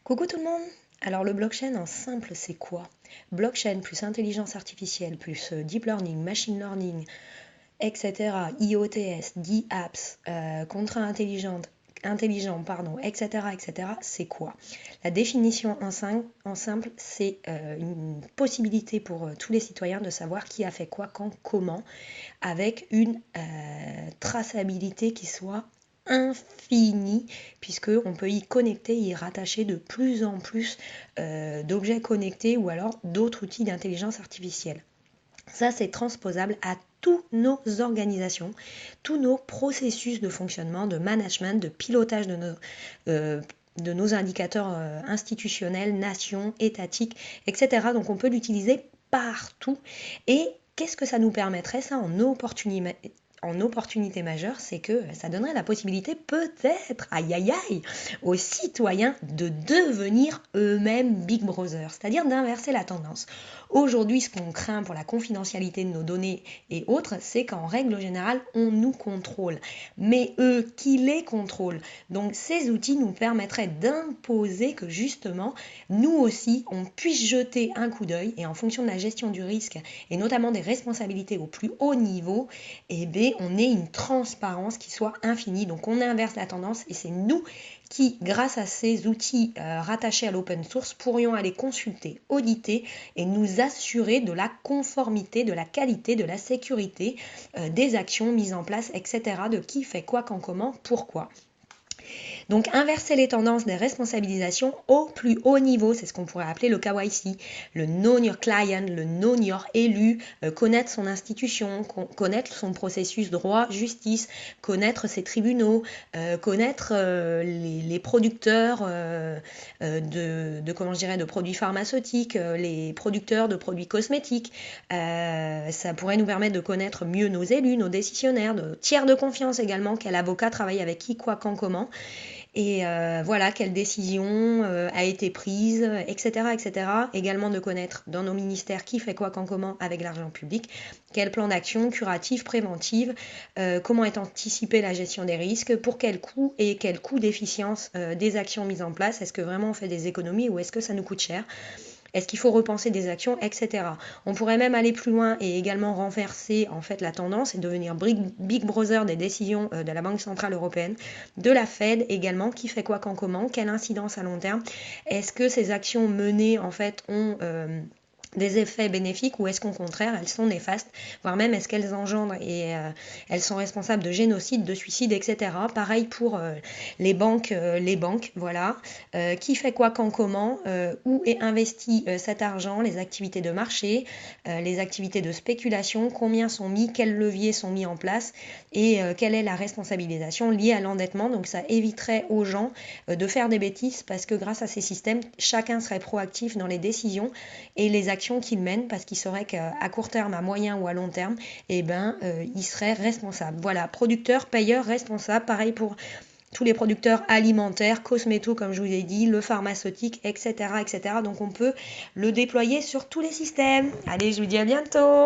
Coucou tout le monde! Alors le blockchain en simple c'est quoi? Blockchain plus intelligence artificielle plus deep learning, machine learning, etc. IoTS, DApps, contrats intelligents, pardon, etc. etc. C'est quoi? La définition en simple c'est une possibilité pour tous les citoyens de savoir qui a fait quoi, quand, comment, avec une traçabilité qui soit infini, puisqu'on peut y connecter, y rattacher de plus en plus d'objets connectés ou alors d'autres outils d'intelligence artificielle. Ça, c'est transposable à toutes nos organisations, tous nos processus de fonctionnement, de management, de pilotage de nos indicateurs institutionnels, nations, étatiques, etc. Donc on peut l'utiliser partout. Et qu'est-ce que ça nous permettrait, ça, en opportunité majeure, c'est que ça donnerait la possibilité peut-être, aïe aïe aïe, aux citoyens de devenir eux-mêmes Big Brother, c'est-à-dire d'inverser la tendance. Aujourd'hui, ce qu'on craint pour la confidentialité de nos données et autres, c'est qu'en règle générale, on nous contrôle. Mais eux, qui les contrôlent? Donc ces outils nous permettraient d'imposer que justement, nous aussi, on puisse jeter un coup d'œil et en fonction de la gestion du risque et notamment des responsabilités au plus haut niveau, eh bien, on ait une transparence qui soit infinie. Donc on inverse la tendance et c'est nous qui, grâce à ces outils rattachés à l'open source, pourrions aller consulter, auditer et nous assurer de la conformité, de la qualité, de la sécurité des actions mises en place, etc. De qui fait quoi, quand, comment, pourquoi. Donc inverser les tendances des responsabilisations au plus haut niveau, c'est ce qu'on pourrait appeler le KYC, le Know Your Client, le Know Your élu, connaître son institution, connaître son processus droit, justice, connaître ses tribunaux, connaître les producteurs comment je dirais, de produits pharmaceutiques, les producteurs de produits cosmétiques. Ça pourrait nous permettre de connaître mieux nos élus, nos décisionnaires, de tiers de confiance également, quel avocat travaille avec qui, quoi, quand, comment. Et voilà, quelle décision a été prise, etc., etc. Également de connaître dans nos ministères qui fait quoi, quand, comment avec l'argent public, quel plan d'action curatif, préventive, comment est anticipée la gestion des risques, pour quel coût et quel coût d'efficience des actions mises en place, est-ce que vraiment on fait des économies ou est-ce que ça nous coûte cher? Est-ce qu'il faut repenser des actions, etc. On pourrait même aller plus loin et également renverser en fait la tendance et devenir Big Brother des décisions de la Banque Centrale Européenne, de la Fed également, qui fait quoi, quand, comment, quelle incidence à long terme. Est-ce que ces actions menées en fait ont des effets bénéfiques ou est-ce qu'au contraire elles sont néfastes, voire même est-ce qu'elles engendrent et elles sont responsables de génocide, de suicide, etc. Pareil pour les banques, voilà. Qui fait quoi, quand, comment, où est investi cet argent, les activités de marché, les activités de spéculation, combien sont mis, quels leviers sont mis en place et quelle est la responsabilisation liée à l'endettement. Donc ça éviterait aux gens de faire des bêtises parce que grâce à ces systèmes, chacun serait proactif dans les décisions et les actions qu'il mène parce qu'il saurait qu'à court terme, à moyen ou à long terme, il serait responsable. Voilà, producteur, payeur, responsable, pareil pour tous les producteurs alimentaires, cosméto comme je vous ai dit, le pharmaceutique, etc., etc. Donc on peut le déployer sur tous les systèmes. Allez, je vous dis à bientôt!